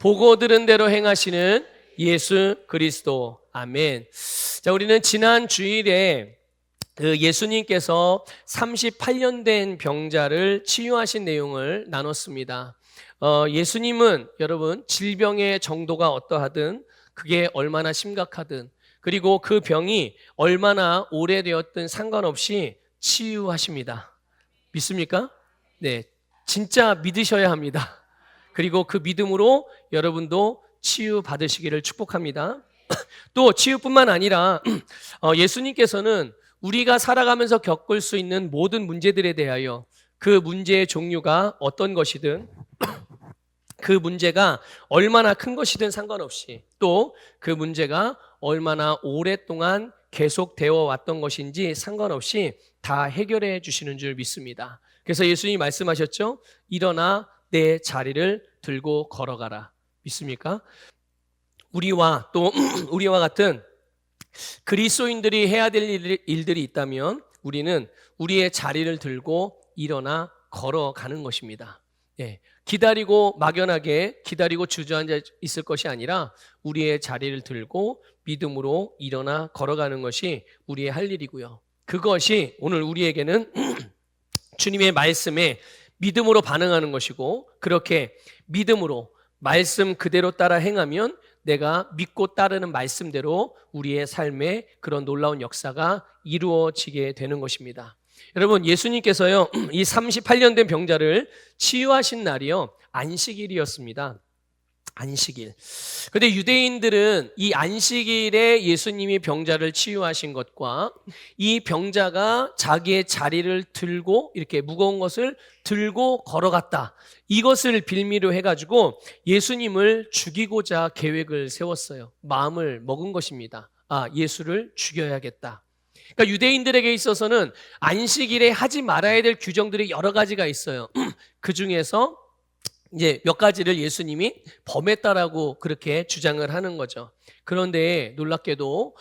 보고 들은 대로 행하시는 예수 그리스도. 아멘. 자, 우리는 지난 주일에 예수님께서 38년 된 병자를 치유하신 내용을 나눴습니다. 예수님은 여러분 질병의 정도가 어떠하든 그게 얼마나 심각하든 그리고 그 병이 얼마나 오래되었든 상관없이 치유하십니다. 믿습니까? 네, 진짜 믿으셔야 합니다. 그리고 그 믿음으로 여러분도 치유 받으시기를 축복합니다. 또 치유뿐만 아니라 예수님께서는 우리가 살아가면서 겪을 수 있는 모든 문제들에 대하여 그 문제의 종류가 어떤 것이든 그 문제가 얼마나 큰 것이든 상관없이 또 그 문제가 얼마나 오랫동안 계속되어 왔던 것인지 상관없이 다 해결해 주시는 줄 믿습니다. 그래서 예수님이 말씀하셨죠. 일어나 내 자리를 들고 걸어가라. 믿습니까? 우리와 또 우리와 같은 그리스도인들이 해야 될 일들이 있다면 우리는 우리의 자리를 들고 일어나 걸어가는 것입니다. 예, 기다리고 막연하게 기다리고 주저앉아 있을 것이 아니라 우리의 자리를 들고 믿음으로 일어나 걸어가는 것이 우리의 할 일이고요. 그것이 오늘 우리에게는 주님의 말씀에 믿음으로 반응하는 것이고 그렇게 믿음으로 말씀 그대로 따라 행하면 내가 믿고 따르는 말씀대로 우리의 삶에 그런 놀라운 역사가 이루어지게 되는 것입니다. 여러분, 예수님께서요, 이 38년 된 병자를 치유하신 날이요, 안식일이었습니다. 안식일. 근데 유대인들은 이 안식일에 예수님이 병자를 치유하신 것과 이 병자가 자기의 자리를 들고 이렇게 무거운 것을 들고 걸어갔다. 이것을 빌미로 해가지고 예수님을 죽이고자 계획을 세웠어요. 마음을 먹은 것입니다. 아, 예수를 죽여야겠다. 그러니까 유대인들에게 있어서는 안식일에 하지 말아야 될 규정들이 여러 가지가 있어요. 그 중에서 이제 몇 가지를 예수님이 범했다라고 그렇게 주장을 하는 거죠. 그런데 놀랍게도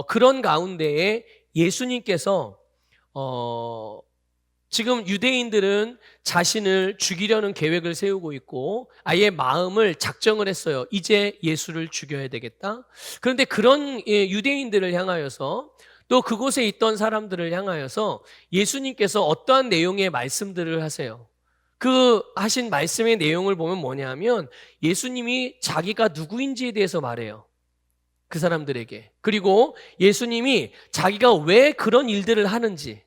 그런 가운데에 예수님께서 지금 유대인들은 자신을 죽이려는 계획을 세우고 있고 아예 마음을 작정을 했어요. 이제 예수를 죽여야 되겠다. 그런데 그런 유대인들을 향하여서 또 그곳에 있던 사람들을 향하여서 예수님께서 어떠한 내용의 말씀들을 하세요. 그 하신 말씀의 내용을 보면 뭐냐면 예수님이 자기가 누구인지에 대해서 말해요. 그 사람들에게. 그리고 예수님이 자기가 왜 그런 일들을 하는지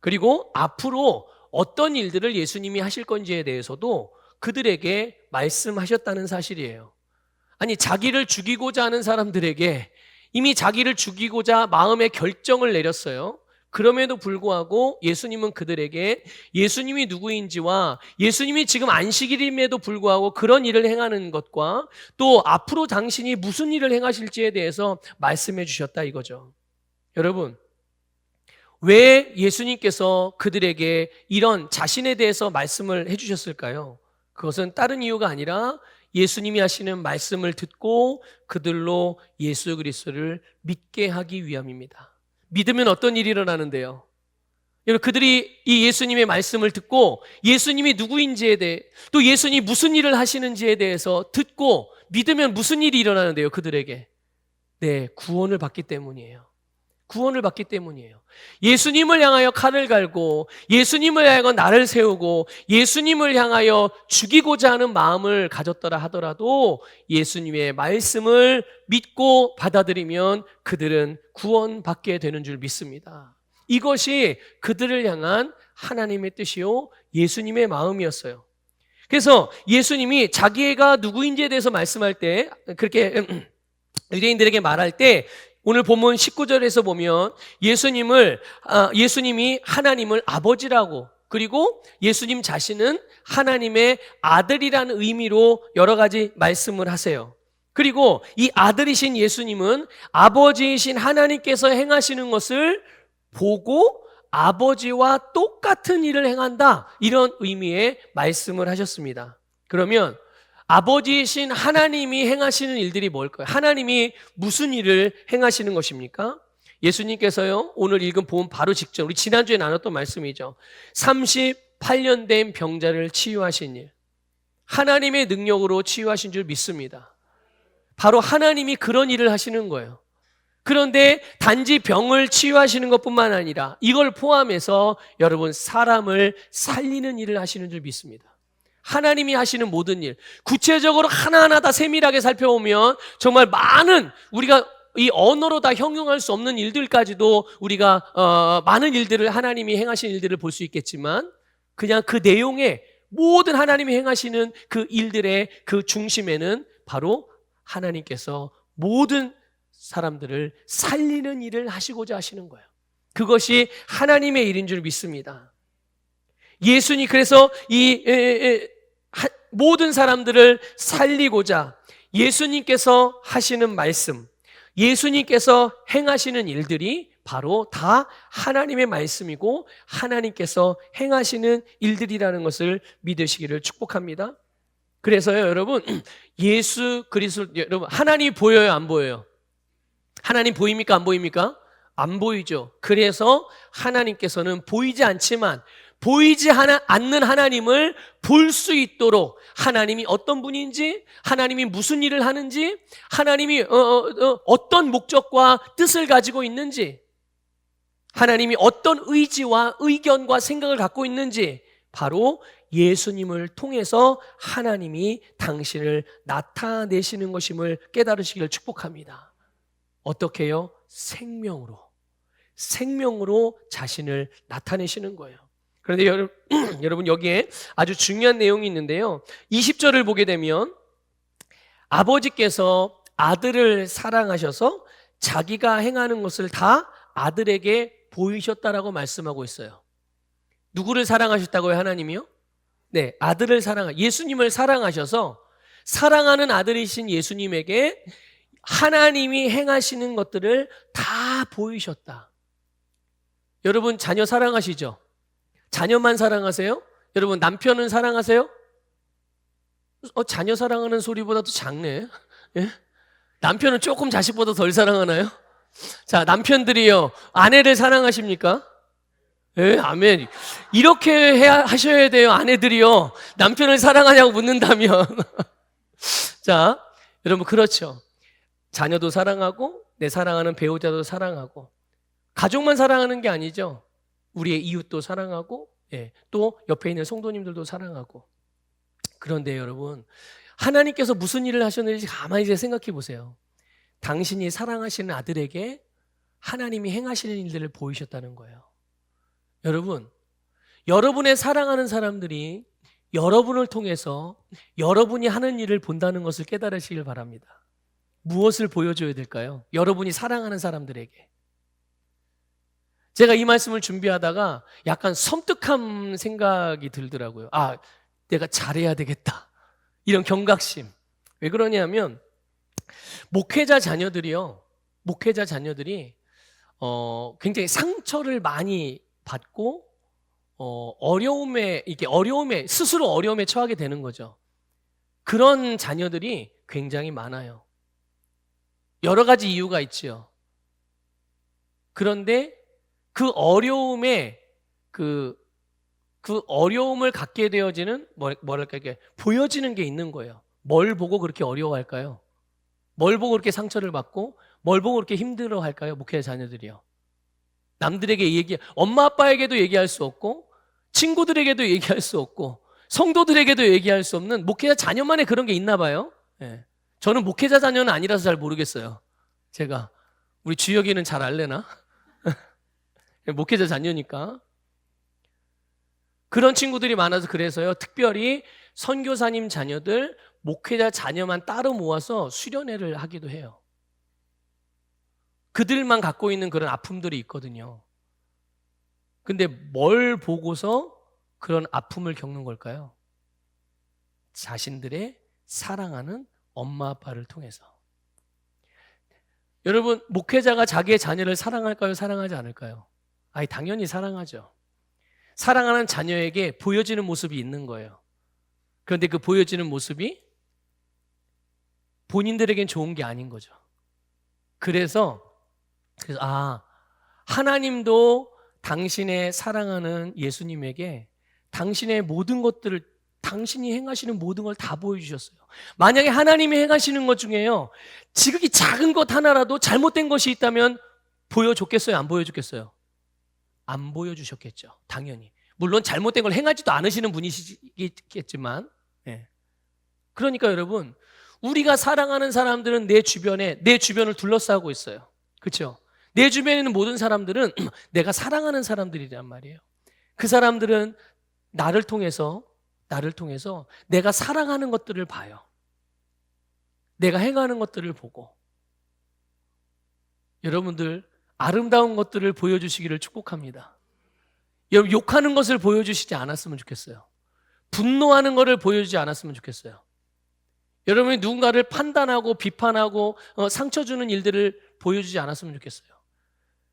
그리고 앞으로 어떤 일들을 예수님이 하실 건지에 대해서도 그들에게 말씀하셨다는 사실이에요. 아니, 자기를 죽이고자 하는 사람들에게 이미 자기를 죽이고자 마음의 결정을 내렸어요. 그럼에도 불구하고 예수님은 그들에게 예수님이 누구인지와 예수님이 지금 안식일임에도 불구하고 그런 일을 행하는 것과 또 앞으로 당신이 무슨 일을 행하실지에 대해서 말씀해 주셨다 이거죠. 여러분, 왜 예수님께서 그들에게 이런 자신에 대해서 말씀을 해주셨을까요? 그것은 다른 이유가 아니라 예수님이 하시는 말씀을 듣고 그들로 예수 그리스도를 믿게 하기 위함입니다. 믿으면 어떤 일이 일어나는데요? 여러분, 그들이 이 예수님의 말씀을 듣고 예수님이 누구인지에 대해 또 예수님이 무슨 일을 하시는지에 대해서 듣고 믿으면 무슨 일이 일어나는데요? 그들에게 네, 구원을 받기 때문이에요. 구원을 받기 때문이에요. 예수님을 향하여 칼을 갈고 예수님을 향하여 나를 세우고 예수님을 향하여 죽이고자 하는 마음을 가졌더라 하더라도 예수님의 말씀을 믿고 받아들이면 그들은 구원받게 되는 줄 믿습니다. 이것이 그들을 향한 하나님의 뜻이요 예수님의 마음이었어요. 그래서 예수님이 자기가 누구인지에 대해서 말씀할 때 그렇게 유대인들에게 말할 때 오늘 본문 19절에서 보면 예수님이 하나님을 아버지라고 그리고 예수님 자신은 하나님의 아들이라는 의미로 여러 가지 말씀을 하세요. 그리고 이 아들이신 예수님은 아버지이신 하나님께서 행하시는 것을 보고 아버지와 똑같은 일을 행한다. 이런 의미의 말씀을 하셨습니다. 그러면 아버지이신 하나님이 행하시는 일들이 뭘까요? 하나님이 무슨 일을 행하시는 것입니까? 예수님께서요, 오늘 읽은 본문 바로 직전, 우리 지난주에 나눴던 말씀이죠. 38년 된 병자를 치유하신 일. 하나님의 능력으로 치유하신 줄 믿습니다. 바로 하나님이 그런 일을 하시는 거예요. 그런데 단지 병을 치유하시는 것뿐만 아니라 이걸 포함해서 여러분 사람을 살리는 일을 하시는 줄 믿습니다. 하나님이 하시는 모든 일, 구체적으로 하나하나 다 세밀하게 살펴보면 정말 많은 우리가 이 언어로 다 형용할 수 없는 일들까지도 우리가 많은 일들을 하나님이 행하신 일들을 볼 수 있겠지만 그냥 그 내용에 모든 하나님이 행하시는 그 일들의 그 중심에는 바로 하나님께서 모든 사람들을 살리는 일을 하시고자 하시는 거예요. 그것이 하나님의 일인 줄 믿습니다. 예수님 그래서 모든 사람들을 살리고자 예수님께서 하시는 말씀, 예수님께서 행하시는 일들이 바로 다 하나님의 말씀이고 하나님께서 행하시는 일들이라는 것을 믿으시기를 축복합니다. 그래서요, 여러분, 예수 그리스도, 여러분, 하나님 보여요, 안 보여요? 하나님 보입니까, 안 보입니까? 안 보이죠. 그래서 하나님께서는 보이지 않지만 보이지 않는 하나님을 볼 수 있도록 하나님이 어떤 분인지, 하나님이 무슨 일을 하는지, 하나님이 어떤 목적과 뜻을 가지고 있는지, 하나님이 어떤 의지와 의견과 생각을 갖고 있는지 바로 예수님을 통해서 하나님이 당신을 나타내시는 것임을 깨달으시기를 축복합니다. 어떻게 해요? 생명으로 자신을 나타내시는 거예요. 그런데 여러분 여기에 아주 중요한 내용이 있는데요. 20절을 보게 되면 아버지께서 아들을 사랑하셔서 자기가 행하는 것을 다 아들에게 보이셨다라고 말씀하고 있어요. 누구를 사랑하셨다고요? 하나님이요? 네, 아들을 예수님을 사랑하셔서 사랑하는 아들이신 예수님에게 하나님이 행하시는 것들을 다 보이셨다. 여러분 자녀 사랑하시죠? 자녀만 사랑하세요? 여러분 남편은 사랑하세요? 자녀 사랑하는 소리보다도 작네. 예? 남편은 조금 자식보다 덜 사랑하나요? 자, 남편들이요, 아내를 사랑하십니까? 예, 아멘. 이렇게 하셔야 돼요, 아내들이요. 남편을 사랑하냐고 묻는다면. 자, 여러분, 그렇죠. 자녀도 사랑하고, 내 사랑하는 배우자도 사랑하고, 가족만 사랑하는 게 아니죠. 우리의 이웃도 사랑하고, 예, 또 옆에 있는 성도님들도 사랑하고. 그런데 여러분, 하나님께서 무슨 일을 하셨는지 가만히 이제 생각해 보세요. 당신이 사랑하시는 아들에게 하나님이 행하시는 일들을 보이셨다는 거예요. 여러분, 여러분의 사랑하는 사람들이 여러분을 통해서 여러분이 하는 일을 본다는 것을 깨달으시길 바랍니다. 무엇을 보여줘야 될까요? 여러분이 사랑하는 사람들에게. 제가 이 말씀을 준비하다가 약간 섬뜩한 생각이 들더라고요. 내가 잘해야 되겠다. 이런 경각심. 왜 그러냐면 목회자 자녀들이 굉장히 상처를 많이 받고 스스로 어려움에 처하게 되는 거죠. 그런 자녀들이 굉장히 많아요. 여러 가지 이유가 있죠. 그런데 그 어려움에 그 어려움을 갖게 되어지는 이게 보여지는 게 있는 거예요. 뭘 보고 그렇게 어려워할까요? 뭘 보고 그렇게 상처를 받고 뭘 보고 그렇게 힘들어할까요? 목회자 자녀들이요. 남들에게 엄마 아빠에게도 얘기할 수 없고 친구들에게도 얘기할 수 없고 성도들에게도 얘기할 수 없는 목회자 자녀만의 그런 게 있나 봐요. 예. 저는 목회자 자녀는 아니라서 잘 모르겠어요. 제가 우리 주혁이는 잘 알래나? 목회자 자녀니까. 그런 친구들이 많아서 그래서요. 특별히 선교사님 자녀들, 목회자 자녀만 따로 모아서 수련회를 하기도 해요. 그들만 갖고 있는 그런 아픔들이 있거든요. 근데 뭘 보고서 그런 아픔을 겪는 걸까요? 자신들의 사랑하는 엄마 아빠를 통해서. 여러분, 목회자가 자기의 자녀를 사랑할까요? 사랑하지 않을까요? 당연히 사랑하죠. 사랑하는 자녀에게 보여지는 모습이 있는 거예요. 그런데 그 보여지는 모습이 본인들에겐 좋은 게 아닌 거죠. 그래서 하나님도 당신의 사랑하는 예수님에게 당신의 모든 것들을 당신이 행하시는 모든 걸 다 보여주셨어요. 만약에 하나님이 행하시는 것 중에요, 지극히 작은 것 하나라도 잘못된 것이 있다면 보여줬겠어요? 안 보여줬겠어요? 안 보여주셨겠죠. 당연히. 물론 잘못된 걸 행하지도 않으시는 분이시겠지만, 예. 그러니까 여러분, 우리가 사랑하는 사람들은 내 주변을 둘러싸고 있어요. 그렇죠? 내 주변에 있는 모든 사람들은 내가 사랑하는 사람들이란 말이에요. 그 사람들은 나를 통해서 내가 사랑하는 것들을 봐요. 내가 행하는 것들을 보고. 여러분들 아름다운 것들을 보여주시기를 축복합니다. 여러분, 욕하는 것을 보여주시지 않았으면 좋겠어요. 분노하는 것을 보여주지 않았으면 좋겠어요. 여러분이 누군가를 판단하고 비판하고 상처 주는 일들을 보여주지 않았으면 좋겠어요.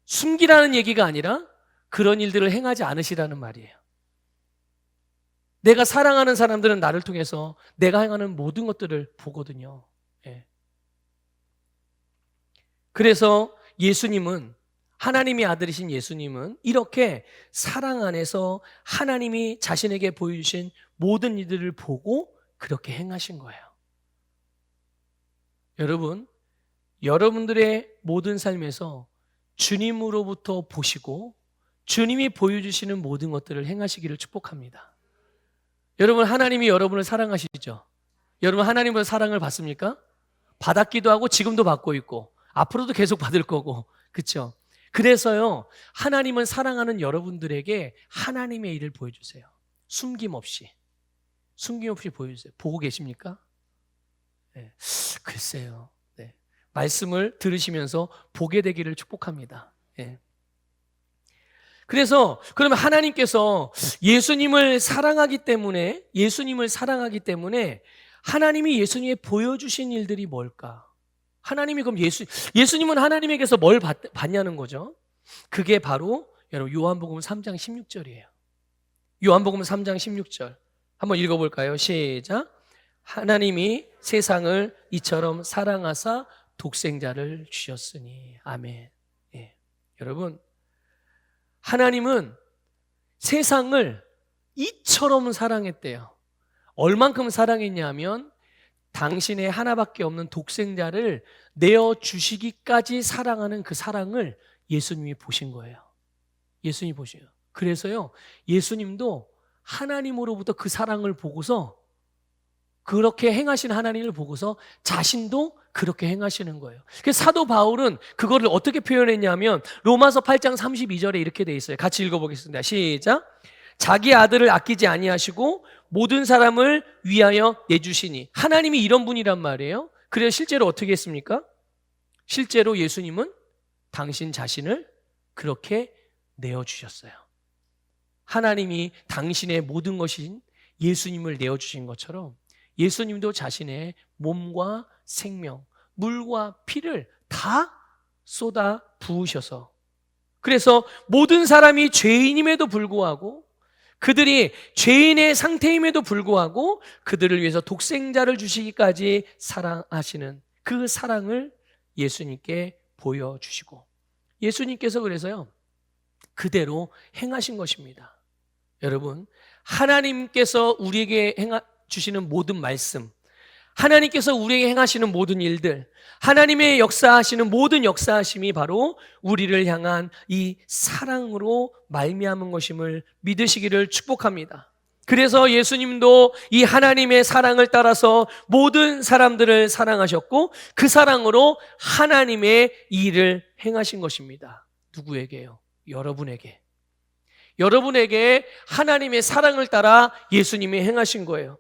숨기라는 얘기가 아니라 그런 일들을 행하지 않으시라는 말이에요. 내가 사랑하는 사람들은 나를 통해서 내가 행하는 모든 것들을 보거든요. 예. 그래서 예수님은, 하나님의 아들이신 예수님은 이렇게 사랑 안에서 하나님이 자신에게 보여주신 모든 일들을 보고 그렇게 행하신 거예요. 여러분, 여러분들의 모든 삶에서 주님으로부터 보시고 주님이 보여주시는 모든 것들을 행하시기를 축복합니다. 여러분, 하나님이 여러분을 사랑하시죠? 여러분, 하나님의 사랑을 받습니까? 받았기도 하고 지금도 받고 있고 앞으로도 계속 받을 거고, 그렇죠? 그래서요, 하나님은 사랑하는 여러분들에게 하나님의 일을 보여주세요. 숨김없이 보여주세요. 보고 계십니까? 네. 글쎄요. 네. 말씀을 들으시면서 보게 되기를 축복합니다. 네. 그래서 그러면 하나님께서 예수님을 사랑하기 때문에 하나님이 예수님에 보여주신 일들이 뭘까? 하나님이 그럼 예수님은 하나님에게서 뭘 받냐는 거죠. 그게 바로 여러분 요한복음 3장 16절이에요. 요한복음 3장 16절 한번 읽어볼까요? 시작. 하나님이 세상을 이처럼 사랑하사 독생자를 주셨으니. 아멘. 예. 여러분, 하나님은 세상을 이처럼 사랑했대요. 얼만큼 사랑했냐 하면 당신의 하나밖에 없는 독생자를 내어주시기까지 사랑하는 그 사랑을 예수님이 보신 거예요. 예수님이 보셔요. 그래서요, 예수님도 하나님으로부터 그 사랑을 보고서, 그렇게 행하신 하나님을 보고서 자신도 그렇게 행하시는 거예요. 그래서 사도 바울은 그거를 어떻게 표현했냐면 로마서 8장 32절에 이렇게 돼 있어요. 같이 읽어보겠습니다. 시작. 자기 아들을 아끼지 아니하시고 모든 사람을 위하여 내주시니. 하나님이 이런 분이란 말이에요. 그래서 실제로 어떻게 했습니까? 실제로 예수님은 당신 자신을 그렇게 내어주셨어요. 하나님이 당신의 모든 것인 예수님을 내어주신 것처럼 예수님도 자신의 몸과 생명, 물과 피를 다 쏟아 부으셔서, 그래서 모든 사람이 죄인임에도 불구하고, 그들이 죄인의 상태임에도 불구하고 그들을 위해서 독생자를 주시기까지 사랑하시는 그 사랑을 예수님께 보여주시고, 예수님께서 그래서요 그대로 행하신 것입니다. 여러분, 하나님께서 우리에게 주시는 모든 말씀, 하나님께서 우리에게 행하시는 모든 일들, 하나님의 역사하시는 모든 역사하심이 바로 우리를 향한 이 사랑으로 말미암은 것임을 믿으시기를 축복합니다. 그래서 예수님도 이 하나님의 사랑을 따라서 모든 사람들을 사랑하셨고 그 사랑으로 하나님의 일을 행하신 것입니다. 누구에게요? 여러분에게. 여러분에게 하나님의 사랑을 따라 예수님이 행하신 거예요.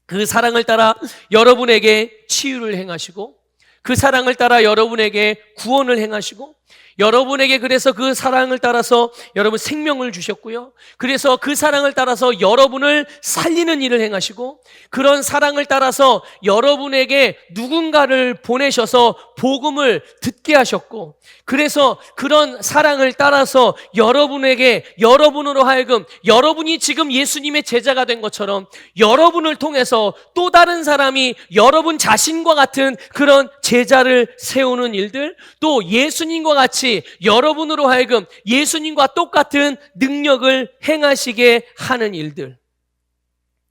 그 사랑을 따라 여러분에게 치유를 행하시고, 그 사랑을 따라 여러분에게 구원을 행하시고, 여러분에게 그래서 그 사랑을 따라서 여러분 생명을 주셨고요. 그래서 그 사랑을 따라서 여러분을 살리는 일을 행하시고, 그런 사랑을 따라서 여러분에게 누군가를 보내셔서 복음을 듣게 하셨고, 그래서 그런 사랑을 따라서 여러분에게, 여러분으로 하여금 여러분이 지금 예수님의 제자가 된 것처럼 여러분을 통해서 또 다른 사람이 여러분 자신과 같은 그런 제자를 세우는 일들, 또 예수님과 같이 여러분으로 하여금 예수님과 똑같은 능력을 행하시게 하는 일들,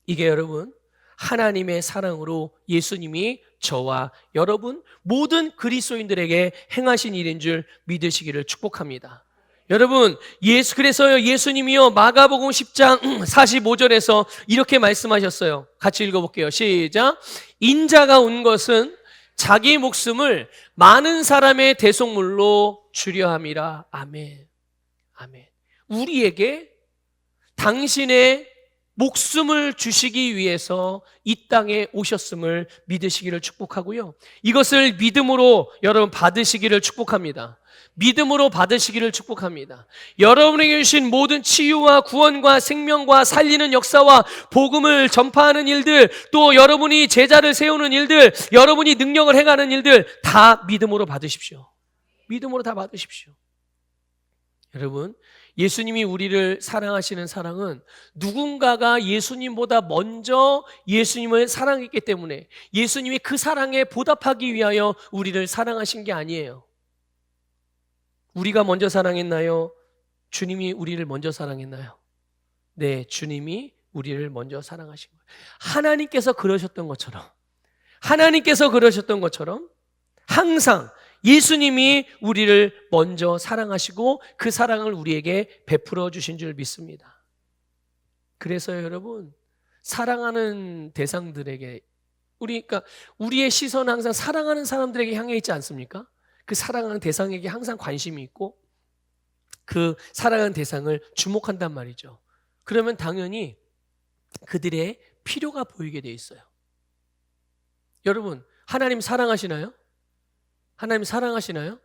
이게 여러분 하나님의 사랑으로 예수님이 저와 여러분 모든 그리스도인들에게 행하신 일인 줄 믿으시기를 축복합니다. 여러분 그래서요 예수님이요 마가복음 10장 45절에서 이렇게 말씀하셨어요. 같이 읽어볼게요. 시작. 인자가 온 것은 자기 목숨을 많은 사람의 대속물로 주려 함이라. 아멘. 아멘. 우리에게 당신의 목숨을 주시기 위해서 이 땅에 오셨음을 믿으시기를 축복하고요. 이것을 믿음으로 여러분 받으시기를 축복합니다. 믿음으로 받으시기를 축복합니다. 여러분에게 주신 모든 치유와 구원과 생명과 살리는 역사와 복음을 전파하는 일들, 또 여러분이 제자를 세우는 일들, 여러분이 능력을 행하는 일들 다 믿음으로 받으십시오. 믿음으로 다 받으십시오. 여러분, 예수님이 우리를 사랑하시는 사랑은 누군가가 예수님보다 먼저 예수님을 사랑했기 때문에 예수님이 그 사랑에 보답하기 위하여 우리를 사랑하신 게 아니에요. 우리가 먼저 사랑했나요? 주님이 우리를 먼저 사랑했나요? 네, 주님이 우리를 먼저 사랑하신 거예요. 하나님께서 그러셨던 것처럼 항상 예수님이 우리를 먼저 사랑하시고 그 사랑을 우리에게 베풀어 주신 줄 믿습니다. 그래서 여러분 사랑하는 대상들에게 그러니까 우리의 시선은 항상 사랑하는 사람들에게 향해 있지 않습니까? 그 사랑하는 대상에게 항상 관심이 있고 그 사랑하는 대상을 주목한단 말이죠. 그러면 당연히 그들의 필요가 보이게 돼 있어요. 여러분 하나님 사랑하시나요? 하나님 사랑하시나요?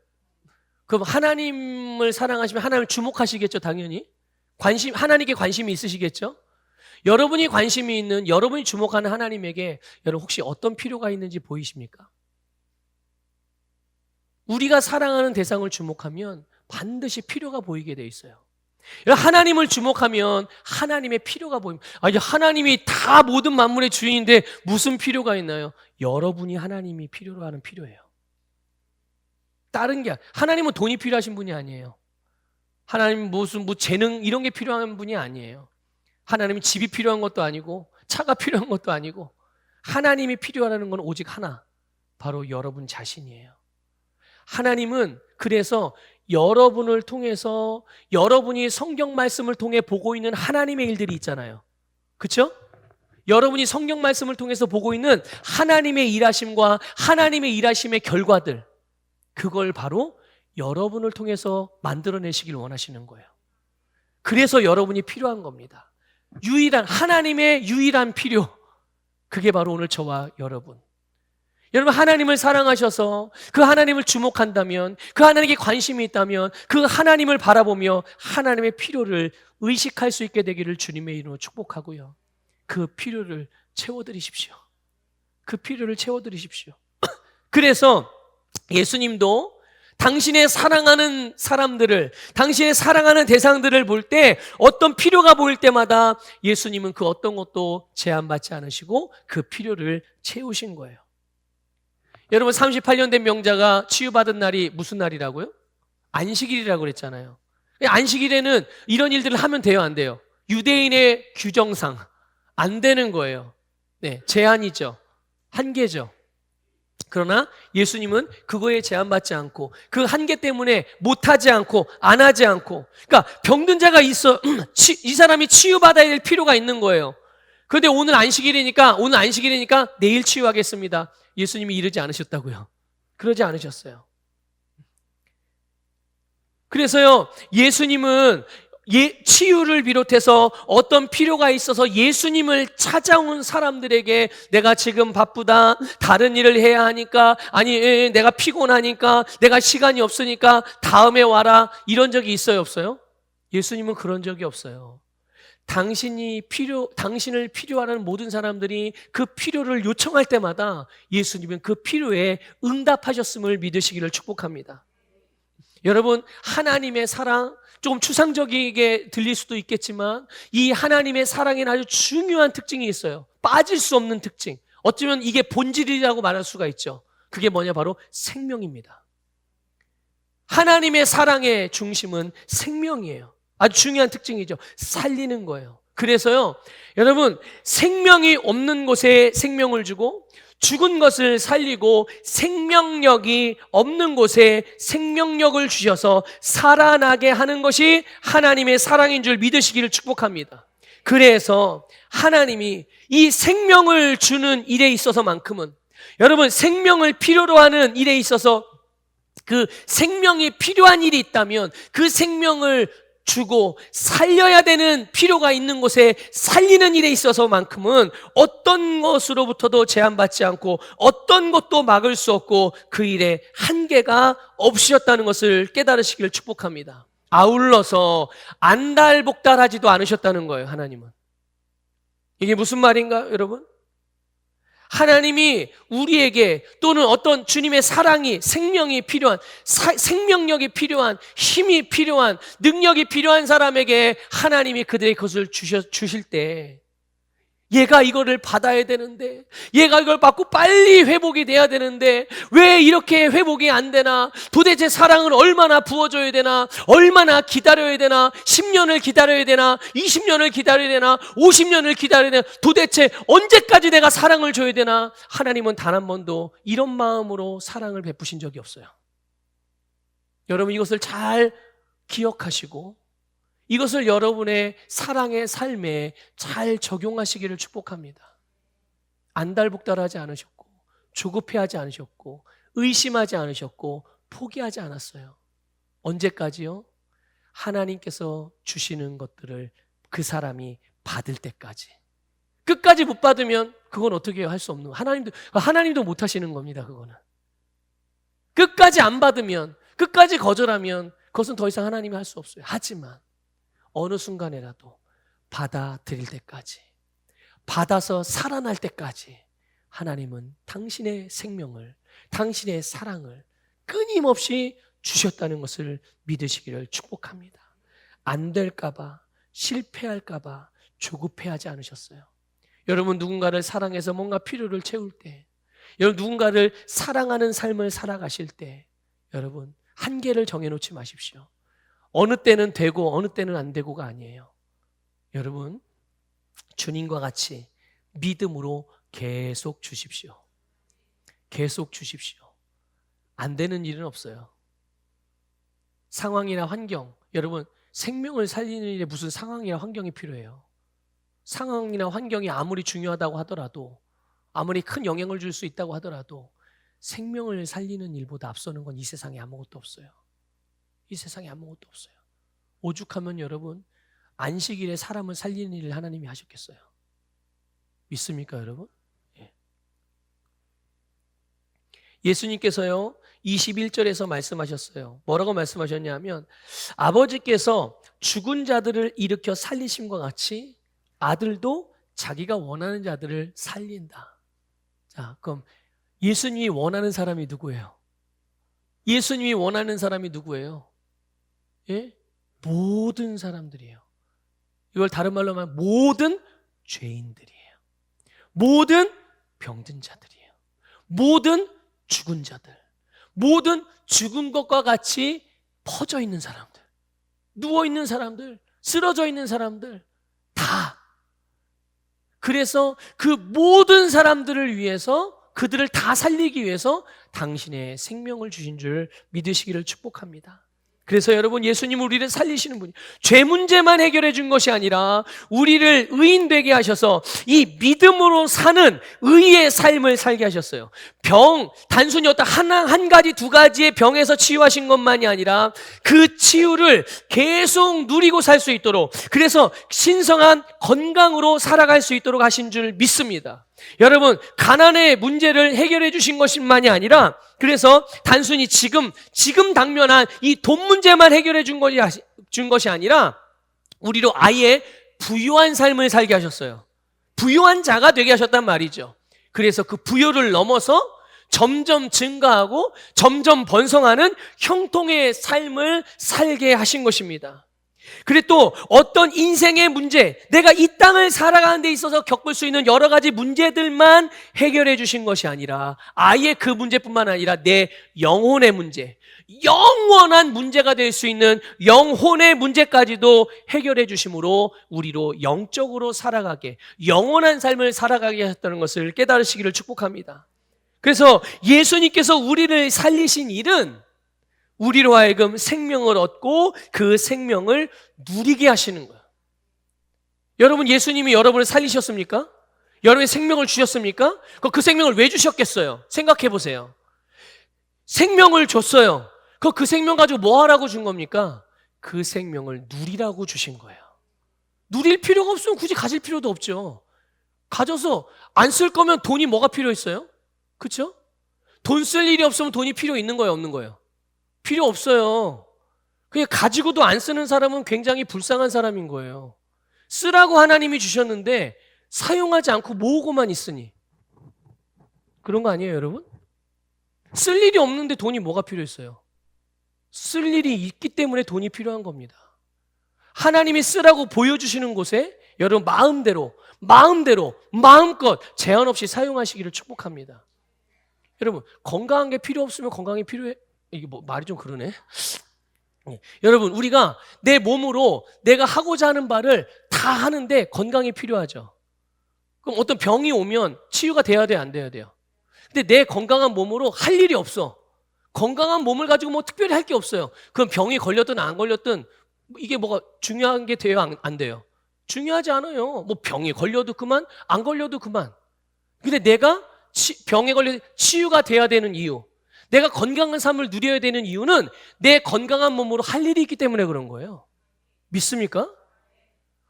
그럼 하나님을 사랑하시면 하나님을 주목하시겠죠, 당연히. 하나님께 관심이 있으시겠죠? 여러분이 관심이 있는, 여러분이 주목하는 하나님에게 여러분 혹시 어떤 필요가 있는지 보이십니까? 우리가 사랑하는 대상을 주목하면 반드시 필요가 보이게 돼 있어요. 하나님을 주목하면 하나님의 필요가 보입니다. 하나님이 다 모든 만물의 주인인데 무슨 필요가 있나요? 여러분이 하나님이 필요로 하는 필요예요. 다른 게 하나님은 돈이 필요하신 분이 아니에요. 하나님은 무슨 재능 이런 게 필요한 분이 아니에요. 하나님은 집이 필요한 것도 아니고 차가 필요한 것도 아니고 하나님이 필요하다는 건 오직 하나, 바로 여러분 자신이에요. 하나님은 그래서 여러분을 통해서 여러분이 성경 말씀을 통해 보고 있는 하나님의 일들이 있잖아요. 그렇죠? 여러분이 성경 말씀을 통해서 보고 있는 하나님의 일하심과 하나님의 일하심의 결과들, 그걸 바로 여러분을 통해서 만들어내시길 원하시는 거예요. 그래서 여러분이 필요한 겁니다. 하나님의 유일한 필요, 그게 바로 오늘 저와 여러분. 여러분 하나님을 사랑하셔서 그 하나님을 주목한다면, 그 하나님께 관심이 있다면 그 하나님을 바라보며 하나님의 필요를 의식할 수 있게 되기를 주님의 이름으로 축복하고요. 그 필요를 채워드리십시오. 그 필요를 채워드리십시오. 그래서 예수님도 당신의 사랑하는 사람들을, 당신의 사랑하는 대상들을 볼 때 어떤 필요가 보일 때마다 예수님은 그 어떤 것도 제한받지 않으시고 그 필요를 채우신 거예요. 여러분 38년 된 명자가 치유받은 날이 무슨 날이라고요? 안식일이라고 그랬잖아요. 안식일에는 이런 일들을 하면 돼요, 안 돼요? 유대인의 규정상 안 되는 거예요. 네, 제한이죠. 한계죠. 그러나 예수님은 그거에 제한받지 않고 그 한계 때문에 못하지 않고 안 하지 않고, 그러니까 병든 자가 있어 이 사람이 치유받아야 될 필요가 있는 거예요. 그런데 오늘 안식일이니까 내일 치유하겠습니다. 예수님이 이러지 않으셨다고요. 그러지 않으셨어요. 그래서요 예수님은 치유를 비롯해서 어떤 필요가 있어서 예수님을 찾아온 사람들에게 내가 지금 바쁘다, 다른 일을 해야 하니까, 내가 피곤하니까, 내가 시간이 없으니까 다음에 와라, 이런 적이 있어요, 없어요? 예수님은 그런 적이 없어요. 당신을 필요하는 모든 사람들이 그 필요를 요청할 때마다 예수님은 그 필요에 응답하셨음을 믿으시기를 축복합니다. 여러분 하나님의 사랑, 조금 추상적이게 들릴 수도 있겠지만 이 하나님의 사랑에는 아주 중요한 특징이 있어요. 빠질 수 없는 특징. 어쩌면 이게 본질이라고 말할 수가 있죠. 그게 뭐냐, 바로 생명입니다. 하나님의 사랑의 중심은 생명이에요. 아주 중요한 특징이죠. 살리는 거예요. 그래서요, 여러분, 생명이 없는 곳에 생명을 주고 죽은 것을 살리고 생명력이 없는 곳에 생명력을 주셔서 살아나게 하는 것이 하나님의 사랑인 줄 믿으시기를 축복합니다. 그래서 하나님이 이 생명을 주는 일에 있어서만큼은, 여러분, 생명을 필요로 하는 일에 있어서 그 생명이 필요한 일이 있다면 그 생명을 주고 살려야 되는 필요가 있는 곳에 살리는 일에 있어서만큼은 어떤 것으로부터도 제한받지 않고 어떤 것도 막을 수 없고 그 일에 한계가 없으셨다는 것을 깨달으시기를 축복합니다. 아울러서 안달복달하지도 않으셨다는 거예요. 하나님은. 이게 무슨 말인가 여러분? 하나님이 우리에게 또는 어떤 주님의 사랑이, 생명이 필요한, 생명력이 필요한, 힘이 필요한, 능력이 필요한 사람에게 하나님이 그들의 것을 주실 때, 얘가 이거를 받아야 되는데, 얘가 이걸 받고 빨리 회복이 돼야 되는데 왜 이렇게 회복이 안 되나? 도대체 사랑을 얼마나 부어줘야 되나? 얼마나 기다려야 되나? 10년을 기다려야 되나? 20년을 기다려야 되나? 50년을 기다려야 되나? 도대체 언제까지 내가 사랑을 줘야 되나? 하나님은 단 한 번도 이런 마음으로 사랑을 베푸신 적이 없어요. 여러분, 이것을 잘 기억하시고 이것을 여러분의 사랑의 삶에 잘 적용하시기를 축복합니다. 안달복달하지 않으셨고 조급해하지 않으셨고 의심하지 않으셨고 포기하지 않았어요. 언제까지요? 하나님께서 주시는 것들을 그 사람이 받을 때까지. 끝까지 못 받으면 그건 어떻게 해요? 할 수 없는 거예요. 하나님도 못 하시는 겁니다. 그거는 끝까지 안 받으면, 끝까지 거절하면 그것은 더 이상 하나님이 할 수 없어요. 하지만 어느 순간에라도 받아들일 때까지, 받아서 살아날 때까지 하나님은 당신의 생명을, 당신의 사랑을 끊임없이 주셨다는 것을 믿으시기를 축복합니다. 안 될까봐, 실패할까봐 조급해하지 않으셨어요. 여러분, 누군가를 사랑해서 뭔가 필요를 채울 때, 여러분 누군가를 사랑하는 삶을 살아가실 때 여러분 한계를 정해놓지 마십시오. 어느 때는 되고 어느 때는 안 되고가 아니에요. 여러분, 주님과 같이 믿음으로 계속 주십시오. 계속 주십시오. 안 되는 일은 없어요. 상황이나 환경, 여러분 생명을 살리는 일에 무슨 상황이나 환경이 필요해요? 상황이나 환경이 아무리 중요하다고 하더라도, 아무리 큰 영향을 줄 수 있다고 하더라도 생명을 살리는 일보다 앞서는 건 이 세상에 아무것도 없어요. 이 세상에 아무것도 없어요. 오죽하면 여러분 안식일에 사람을 살리는 일을 하나님이 하셨겠어요? 믿습니까 여러분? 예수님께서요 21절에서 말씀하셨어요. 뭐라고 말씀하셨냐면, 아버지께서 죽은 자들을 일으켜 살리심과 같이 아들도 자기가 원하는 자들을 살린다. 자, 그럼 예수님이 원하는 사람이 누구예요? 예수님이 원하는 사람이 누구예요? 예? 모든 사람들이에요. 이걸 다른 말로 하면 모든 죄인들이에요. 모든 병든 자들이에요. 모든 죽은 자들, 모든 죽은 것과 같이 퍼져 있는 사람들, 누워 있는 사람들, 쓰러져 있는 사람들 다. 그래서 그 모든 사람들을 위해서, 그들을 다 살리기 위해서 당신의 생명을 주신 줄 믿으시기를 축복합니다. 그래서 여러분, 예수님은 우리를 살리시는 분이, 죄 문제만 해결해 준 것이 아니라 우리를 의인 되게 하셔서 이 믿음으로 사는 의의 삶을 살게 하셨어요. 단순히 어떤 한 가지 두 가지의 병에서 치유하신 것만이 아니라 그 치유를 계속 누리고 살 수 있도록, 그래서 신성한 건강으로 살아갈 수 있도록 하신 줄 믿습니다. 여러분, 가난의 문제를 해결해 주신 것만이 아니라, 그래서 단순히 지금 당면한 이 돈 문제만 해결해 준 것이 아니라 우리로 아예 부유한 삶을 살게 하셨어요. 부유한 자가 되게 하셨단 말이죠. 그래서 그 부유를 넘어서 점점 증가하고 점점 번성하는 형통의 삶을 살게 하신 것입니다. 그리고 또 어떤 인생의 문제, 내가 이 땅을 살아가는 데 있어서 겪을 수 있는 여러 가지 문제들만 해결해 주신 것이 아니라 아예 그 문제뿐만 아니라 내 영혼의 문제, 영원한 문제가 될 수 있는 영혼의 문제까지도 해결해 주심으로 우리로 영적으로 살아가게, 영원한 삶을 살아가게 하셨다는 것을 깨달으시기를 축복합니다. 그래서 예수님께서 우리를 살리신 일은 우리로 하여금 생명을 얻고 그 생명을 누리게 하시는 거예요. 여러분, 예수님이 여러분을 살리셨습니까? 여러분의 생명을 주셨습니까? 그 생명을 왜 주셨겠어요? 생각해 보세요. 생명을 줬어요. 그 생명 가지고 뭐 하라고 준 겁니까? 그 생명을 누리라고 주신 거예요. 누릴 필요가 없으면 굳이 가질 필요도 없죠. 가져서 안 쓸 거면 돈이 뭐가 필요했어요? 그렇죠? 돈 쓸 일이 없으면 돈이 필요 있는 거예요, 없는 거예요? 필요 없어요. 그냥 가지고도 안 쓰는 사람은 굉장히 불쌍한 사람인 거예요. 쓰라고 하나님이 주셨는데 사용하지 않고 모으고만 있으니 그런 거 아니에요, 여러분? 쓸 일이 없는데 돈이 뭐가 필요했어요? 쓸 일이 있기 때문에 돈이 필요한 겁니다. 하나님이 쓰라고 보여주시는 곳에 여러분 마음대로 마음껏 제한 없이 사용하시기를 축복합니다. 여러분, 건강한 게 필요 없으면 건강이 필요해? 이게 뭐 말이 좀 그러네. 여러분, 우리가 내 몸으로 내가 하고자 하는 바를 다 하는데 건강이 필요하죠. 그럼 어떤 병이 오면 치유가 돼야 돼요, 안 돼야 돼요? 근데 내 건강한 몸으로 할 일이 없어. 건강한 몸을 가지고 뭐 특별히 할 게 없어요. 그럼 병이 걸렸든 안 걸렸든 이게 뭐가 중요한 게 돼요, 안 돼요? 중요하지 않아요. 뭐 병이 걸려도 그만, 안 걸려도 그만. 근데 내가 병에 걸려 치유가 돼야 되는 이유, 내가 건강한 삶을 누려야 되는 이유는 내 건강한 몸으로 할 일이 있기 때문에 그런 거예요. 믿습니까?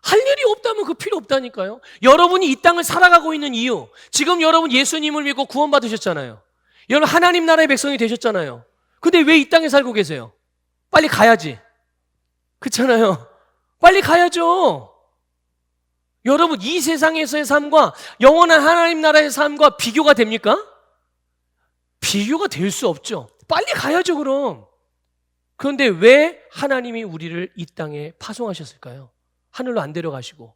할 일이 없다면 그 필요 없다니까요. 여러분이 이 땅을 살아가고 있는 이유, 지금 여러분 예수님을 믿고 구원받으셨잖아요. 여러분 하나님 나라의 백성이 되셨잖아요. 근데 왜 이 땅에 살고 계세요? 빨리 가야지. 그렇잖아요. 빨리 가야죠. 여러분, 이 세상에서의 삶과 영원한 하나님 나라의 삶과 비교가 됩니까? 비교가 될 수 없죠. 빨리 가야죠, 그럼. 그런데 왜 하나님이 우리를 이 땅에 파송하셨을까요? 하늘로 안 데려가시고.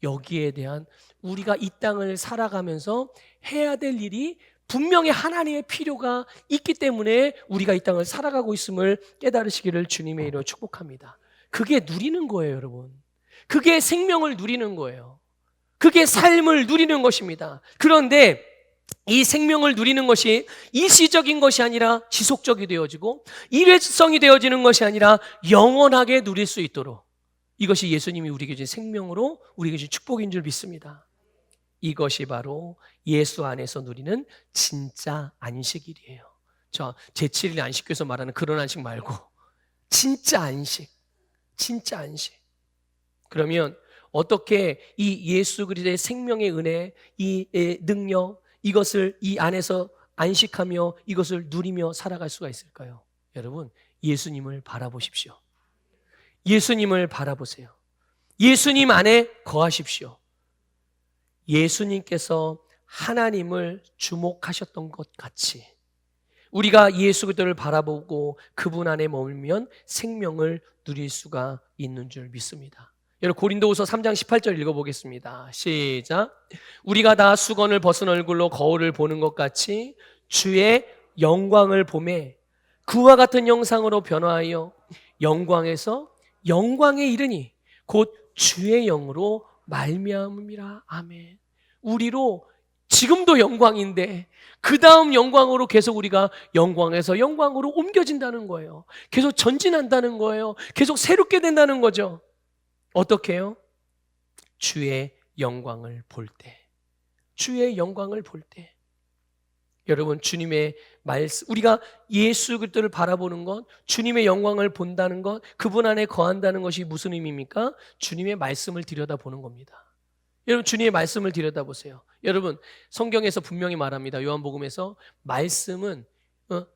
여기에 대한 우리가 이 땅을 살아가면서 해야 될 일이 분명히 하나님의 필요가 있기 때문에 우리가 이 땅을 살아가고 있음을 깨달으시기를 주님의 이름으로 축복합니다. 그게 누리는 거예요, 여러분. 그게 생명을 누리는 거예요. 그게 삶을 누리는 것입니다. 그런데 이 생명을 누리는 것이 일시적인 것이 아니라 지속적이 되어지고 일회성이 되어지는 것이 아니라 영원하게 누릴 수 있도록, 이것이 예수님이 우리에게 주신 생명으로 우리에게 주신 축복인 줄 믿습니다. 이것이 바로 예수 안에서 누리는 진짜 안식일이에요. 제7일 안식교에서 말하는 그런 안식 말고 진짜 안식, 진짜 안식. 그러면 어떻게 이 예수 그리스도의 생명의 은혜, 이 능력, 이것을 이 안에서 안식하며 이것을 누리며 살아갈 수가 있을까요? 여러분, 예수님을 바라보십시오. 예수님을 바라보세요. 예수님 안에 거하십시오. 예수님께서 하나님을 주목하셨던 것 같이 우리가 예수 그리스도를 바라보고 그분 안에 머물면 생명을 누릴 수가 있는 줄 믿습니다. 여러분, 고린도후서 3장 18절 읽어보겠습니다. 시작. 우리가 다 수건을 벗은 얼굴로 거울을 보는 것 같이 주의 영광을 보매 그와 같은 형상으로 변화하여 영광에서 영광에 이르니 곧 주의 영으로 말미암음이라. 아멘. 우리로 지금도 영광인데 그 다음 영광으로 계속 우리가 영광에서 영광으로 옮겨진다는 거예요. 계속 전진한다는 거예요. 계속 새롭게 된다는 거죠. 어떻게 해요? 주의 영광을 볼 때, 주의 영광을 볼 때. 여러분, 주님의 말씀, 우리가 예수 그리스도를 바라보는 것, 주님의 영광을 본다는 것, 그분 안에 거한다는 것이 무슨 의미입니까? 주님의 말씀을 들여다보는 겁니다. 여러분, 주님의 말씀을 들여다보세요. 여러분, 성경에서 분명히 말합니다. 요한복음에서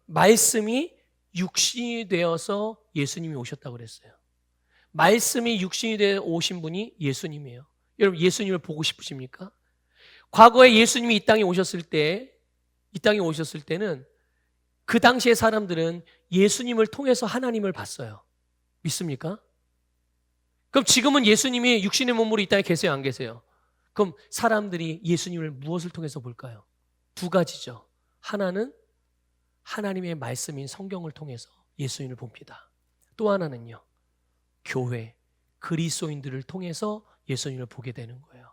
말씀이 육신이 되어서 예수님이 오셨다고 그랬어요. 말씀이 육신이 되어 오신 분이 예수님이에요. 여러분, 예수님을 보고 싶으십니까? 과거에 예수님이 이 땅에 오셨을 때는 그 당시의 사람들은 예수님을 통해서 하나님을 봤어요. 믿습니까? 그럼 지금은 예수님이 육신의 몸으로 이 땅에 계세요, 안 계세요? 그럼 사람들이 예수님을 무엇을 통해서 볼까요? 두 가지죠. 하나는 하나님의 말씀인 성경을 통해서 예수님을 봅니다. 또 하나는요, 교회, 그리스도인들을 통해서 예수님을 보게 되는 거예요.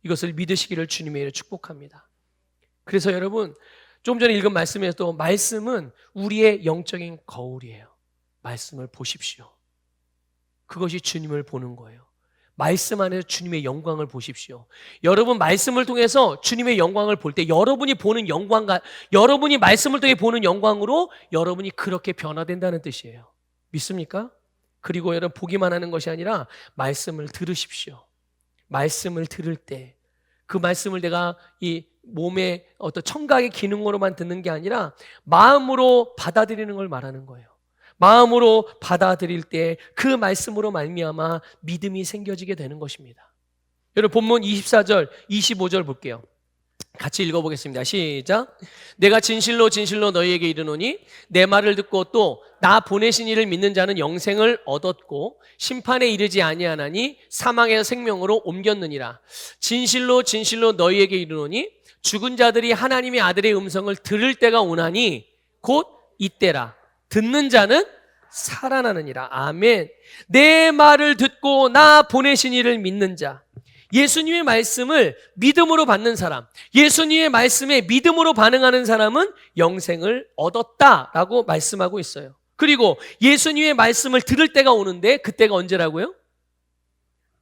이것을 믿으시기를 주님의 이름으로 축복합니다. 그래서 여러분, 좀 전에 읽은 말씀에서도 말씀은 우리의 영적인 거울이에요. 말씀을 보십시오. 그것이 주님을 보는 거예요. 말씀 안에서 주님의 영광을 보십시오. 여러분, 말씀을 통해서 주님의 영광을 볼 때 여러분이 보는 영광과 여러분이 말씀을 통해 보는 영광으로 여러분이 그렇게 변화된다는 뜻이에요. 믿습니까? 그리고 여러분, 보기만 하는 것이 아니라 말씀을 들으십시오. 말씀을 들을 때 그 말씀을 내가 이 몸의 어떤 청각의 기능으로만 듣는 게 아니라 마음으로 받아들이는 걸 말하는 거예요. 마음으로 받아들일 때 그 말씀으로 말미암아 믿음이 생겨지게 되는 것입니다. 여러분, 본문 24절, 25절 볼게요. 같이 읽어보겠습니다. 시작. 내가 진실로 진실로 너희에게 이르노니 내 말을 듣고 또 나 보내신 이를 믿는 자는 영생을 얻었고 심판에 이르지 아니하나니 사망에서 생명으로 옮겼느니라. 진실로 진실로 너희에게 이르노니 죽은 자들이 하나님의 아들의 음성을 들을 때가 오나니 곧 이때라. 듣는 자는 살아나느니라. 아멘. 내 말을 듣고 나 보내신 이를 믿는 자, 예수님의 말씀을 믿음으로 받는 사람, 예수님의 말씀에 믿음으로 반응하는 사람은 영생을 얻었다라고 말씀하고 있어요. 그리고 예수님의 말씀을 들을 때가 오는데 그때가 언제라고요?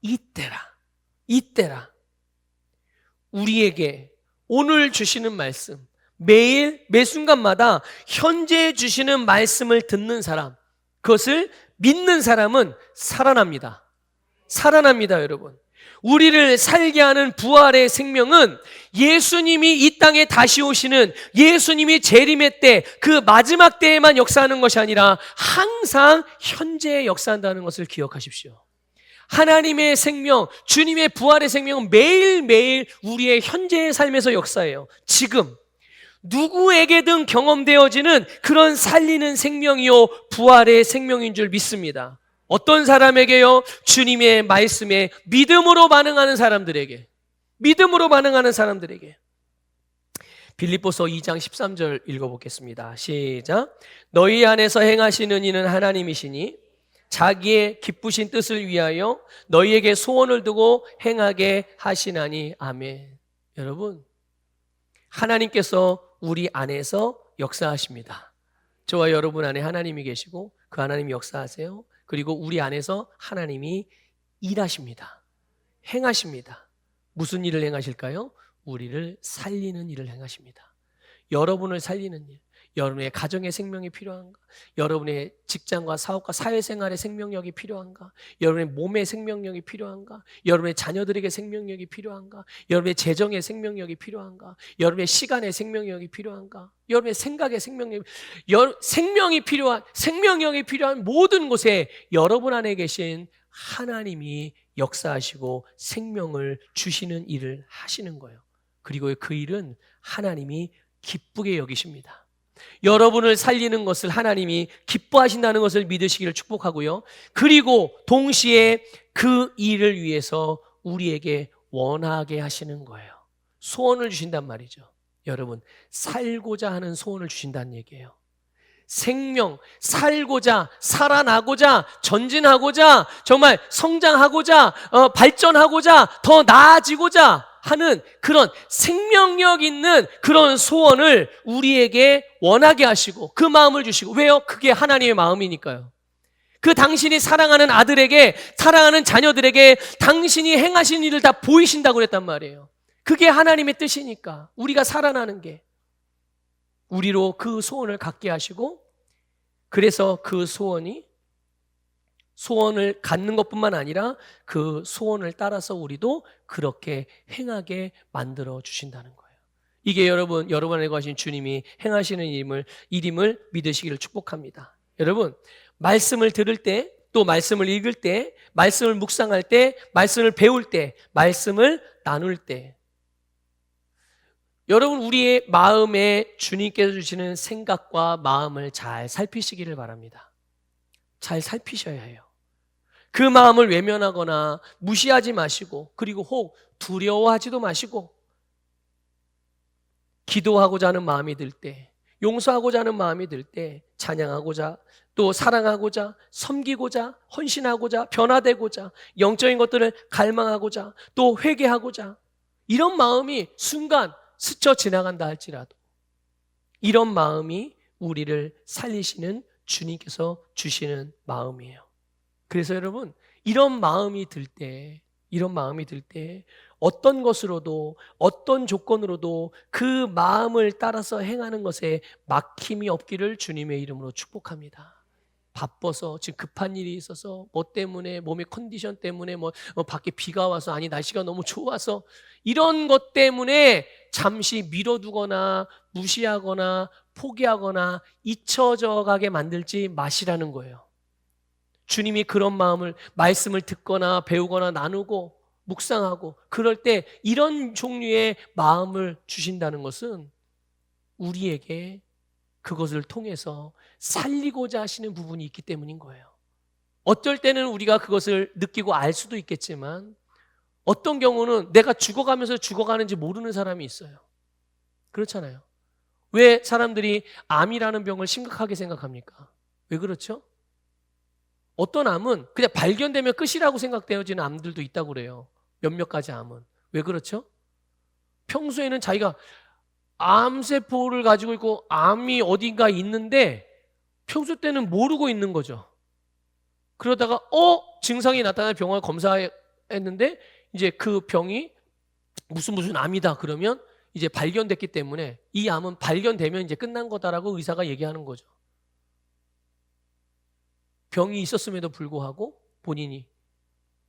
이때라. 이때라. 우리에게 오늘 주시는 말씀, 매일 매 순간마다 현재 주시는 말씀을 듣는 사람, 그것을 믿는 사람은 살아납니다. 살아납니다, 여러분. 우리를 살게 하는 부활의 생명은 예수님이 이 땅에 다시 오시는 예수님이 재림의 때, 그 마지막 때에만 역사하는 것이 아니라 항상 현재에 역사한다는 것을 기억하십시오. 하나님의 생명, 주님의 부활의 생명은 매일매일 우리의 현재의 삶에서 역사해요. 지금 누구에게든 경험되어지는 그런 살리는 생명이요 부활의 생명인 줄 믿습니다. 어떤 사람에게요? 주님의 말씀에 믿음으로 반응하는 사람들에게, 믿음으로 반응하는 사람들에게. 빌립보서 2장 13절 읽어보겠습니다. 시작. 너희 안에서 행하시는 이는 하나님이시니 자기의 기쁘신 뜻을 위하여 너희에게 소원을 두고 행하게 하시나니. 아멘. 여러분, 하나님께서 우리 안에서 역사하십니다. 저와 여러분 안에 하나님이 계시고 그 하나님이 역사하세요. 그리고 우리 안에서 하나님이 일하십니다. 행하십니다. 무슨 일을 행하실까요? 우리를 살리는 일을 행하십니다. 여러분을 살리는 일, 여러분의 가정의 생명이 필요한가? 여러분의 직장과 사업과 사회생활의 생명력이 필요한가? 여러분의 몸의 생명력이 필요한가? 여러분의 자녀들에게 생명력이 필요한가? 여러분의 재정의 생명력이 필요한가? 여러분의 시간의 생명력이 필요한가? 여러분의 생각의 생명이 필요한, 생명력이 필요한 모든 곳에 여러분 안에 계신 하나님이 역사하시고 생명을 주시는 일을 하시는 거예요. 그리고 그 일은 하나님이 기쁘게 여기십니다. 여러분을 살리는 것을 하나님이 기뻐하신다는 것을 믿으시기를 축복하고요. 그리고 동시에 그 일을 위해서 우리에게 원하게 하시는 거예요. 소원을 주신단 말이죠. 여러분, 살고자 하는 소원을 주신다는 얘기예요. 생명, 살고자, 살아나고자, 전진하고자, 정말 성장하고자, 발전하고자, 더 나아지고자 하는 그런 생명력 있는 그런 소원을 우리에게 원하게 하시고 그 마음을 주시고. 왜요? 그게 하나님의 마음이니까요. 그 당신이 사랑하는 아들에게, 사랑하는 자녀들에게 당신이 행하신 일을 다 보이신다고 그랬단 말이에요. 그게 하나님의 뜻이니까 우리가 살아나는 게 우리로 그 소원을 갖게 하시고, 그래서 그 소원을 갖는 것뿐만 아니라 그 소원을 따라서 우리도 그렇게 행하게 만들어 주신다는 거예요. 이게 여러분 안에 거하신 주님이 행하시는 일임을 믿으시기를 축복합니다. 여러분, 말씀을 들을 때, 또 말씀을 읽을 때, 말씀을 묵상할 때, 말씀을 배울 때, 말씀을 나눌 때, 여러분, 우리의 마음에 주님께서 주시는 생각과 마음을 잘 살피시기를 바랍니다. 잘 살피셔야 해요. 그 마음을 외면하거나 무시하지 마시고, 그리고 혹 두려워하지도 마시고, 기도하고자 하는 마음이 들 때, 용서하고자 하는 마음이 들 때, 찬양하고자, 또 사랑하고자, 섬기고자, 헌신하고자, 변화되고자, 영적인 것들을 갈망하고자, 또 회개하고자, 이런 마음이 순간 스쳐 지나간다 할지라도 이런 마음이 우리를 살리시는 주님께서 주시는 마음이에요. 그래서 여러분, 이런 마음이 들 때 어떤 것으로도, 어떤 조건으로도 그 마음을 따라서 행하는 것에 막힘이 없기를 주님의 이름으로 축복합니다. 바빠서 지금 급한 일이 있어서 뭐 때문에, 몸의 컨디션 때문에, 밖에 비가 와서, 아니 날씨가 너무 좋아서, 이런 것 때문에 잠시 미뤄두거나 무시하거나 포기하거나 잊혀져 가게 만들지 마시라는 거예요. 주님이 그런 마음을, 말씀을 듣거나 배우거나 나누고 묵상하고 그럴 때 이런 종류의 마음을 주신다는 것은 우리에게 그것을 통해서 살리고자 하시는 부분이 있기 때문인 거예요. 어떨 때는 우리가 그것을 느끼고 알 수도 있겠지만, 어떤 경우는 내가 죽어가면서 죽어가는지 모르는 사람이 있어요. 그렇잖아요. 왜 사람들이 암이라는 병을 심각하게 생각합니까? 왜 그렇죠? 어떤 암은 그냥 발견되면 끝이라고 생각되어지는 암들도 있다고 그래요. 몇몇 가지 암은. 왜 그렇죠? 평소에는 자기가 암세포를 가지고 있고 암이 어딘가 있는데 평소 때는 모르고 있는 거죠. 그러다가 증상이 나타나 병원에 검사했는데 이제 그 병이 무슨 암이다 그러면 이제 발견됐기 때문에 이 암은 발견되면 이제 끝난 거다라고 의사가 얘기하는 거죠. 병이 있었음에도 불구하고 본인이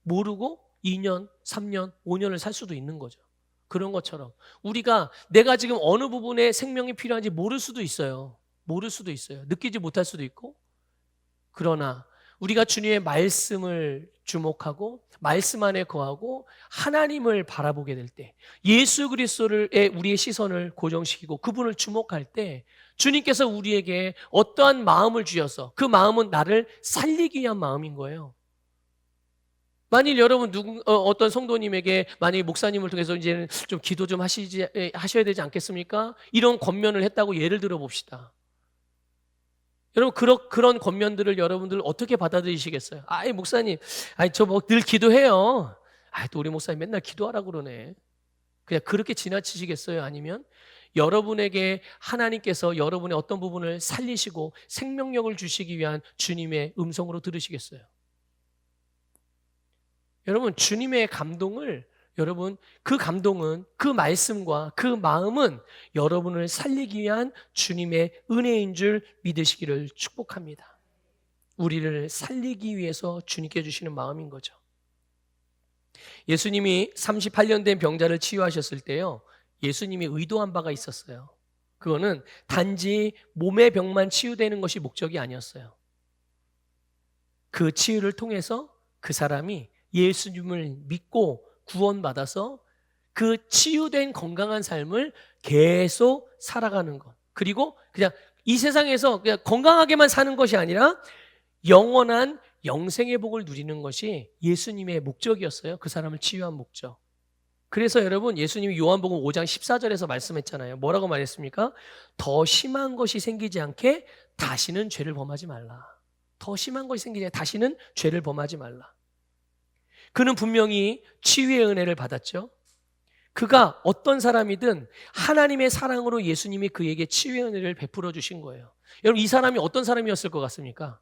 모르고 2년, 3년, 5년을 살 수도 있는 거죠. 그런 것처럼 우리가 내가 지금 어느 부분에 생명이 필요한지 모를 수도 있어요. 느끼지 못할 수도 있고. 그러나 우리가 주님의 말씀을 주목하고 말씀 안에 거하고 하나님을 바라보게 될 때, 예수 그리스도에 우리의 시선을 고정시키고 그분을 주목할 때 주님께서 우리에게 어떠한 마음을 주셔서 그 마음은 나를 살리기 위한 마음인 거예요. 만일 여러분 어떤 성도님에게 만약에 목사님을 통해서 이제는 좀 기도 좀 하셔야 되지 않겠습니까? 이런 권면을 했다고 예를 들어 봅시다. 여러분 그런 권면들을 여러분들 어떻게 받아들이시겠어요? 목사님, 저 뭐 늘 기도해요. 또 우리 목사님 맨날 기도하라고 그러네. 그냥 그렇게 지나치시겠어요? 아니면 여러분에게 하나님께서 여러분의 어떤 부분을 살리시고 생명력을 주시기 위한 주님의 음성으로 들으시겠어요? 여러분, 주님의 감동을, 여러분, 그 감동은, 그 말씀과 그 마음은 여러분을 살리기 위한 주님의 은혜인 줄 믿으시기를 축복합니다. 우리를 살리기 위해서 주님께 주시는 마음인 거죠. 예수님이 38년 된 병자를 치유하셨을 때요, 예수님이 의도한 바가 있었어요. 그거는 단지 몸의 병만 치유되는 것이 목적이 아니었어요. 그 치유를 통해서 그 사람이 예수님을 믿고 구원받아서 그 치유된 건강한 삶을 계속 살아가는 것. 그리고 그냥 이 세상에서 그냥 건강하게만 사는 것이 아니라 영원한 영생의 복을 누리는 것이 예수님의 목적이었어요. 그 사람을 치유한 목적. 그래서 여러분, 예수님이 요한복음 5장 14절에서 말씀했잖아요. 뭐라고 말했습니까? 더 심한 것이 생기지 않게 다시는 죄를 범하지 말라. 더 심한 것이 생기지 않게 다시는 죄를 범하지 말라. 그는 분명히 치유의 은혜를 받았죠. 그가 어떤 사람이든 하나님의 사랑으로 예수님이 그에게 치유의 은혜를 베풀어 주신 거예요. 여러분, 이 사람이 어떤 사람이었을 것 같습니까?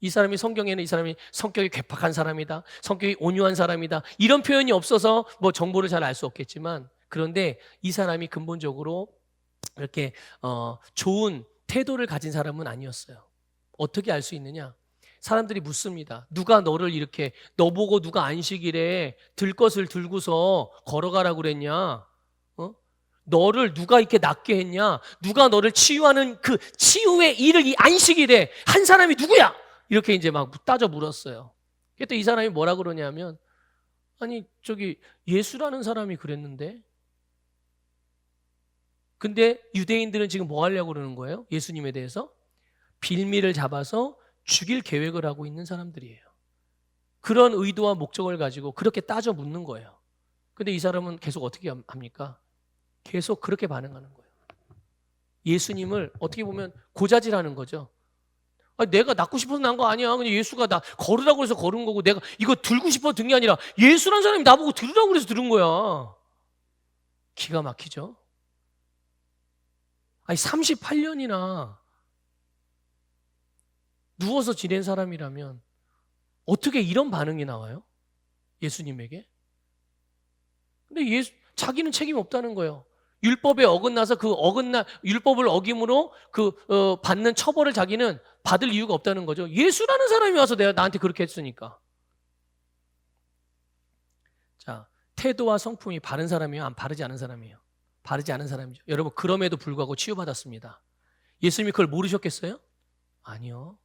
이 사람이 성경에는 이 사람이 성격이 괴팍한 사람이다, 성격이 온유한 사람이다, 이런 표현이 없어서 뭐 정보를 잘 알 수 없겠지만, 그런데 이 사람이 근본적으로 이렇게 좋은 태도를 가진 사람은 아니었어요. 어떻게 알 수 있느냐? 사람들이 묻습니다. 누가 너를 이렇게, 너보고 누가 안식일에 들 것을 들고서 걸어가라고 그랬냐? 너를 누가 이렇게 낫게 했냐? 누가 너를 치유하는 그 치유의 일을 이 안식일에 한 사람이 누구야? 이렇게 이제 막 따져 물었어요. 그때 이 사람이 뭐라 그러냐면, 예수라는 사람이 그랬는데. 근데 유대인들은 지금 뭐 하려고 그러는 거예요? 예수님에 대해서 빌미를 잡아서 죽일 계획을 하고 있는 사람들이에요. 그런 의도와 목적을 가지고 그렇게 따져 묻는 거예요. 근데 이 사람은 계속 어떻게 합니까? 계속 그렇게 반응하는 거예요. 예수님을 어떻게 보면 고자질하는 거죠. 내가 낳고 싶어서 낳은 거 아니야. 그냥 예수가 나 걸으라고 해서 걸은 거고, 내가 이거 들고 싶어서 든 게 아니라 예수란 사람이 나보고 들으라고 그래서 들은 거야. 기가 막히죠? 38년이나 누워서 지낸 사람이라면 어떻게 이런 반응이 나와요? 예수님에게? 근데 자기는 책임 없다는 거예요. 율법에 어긋나서 율법을 어김으로 받는 처벌을 자기는 받을 이유가 없다는 거죠. 예수라는 사람이 와서 나한테 그렇게 했으니까. 자, 태도와 성품이 바른 사람이에요? 바르지 않은 사람이에요? 바르지 않은 사람이죠. 여러분, 그럼에도 불구하고 치유받았습니다. 예수님이 그걸 모르셨겠어요? 아니요.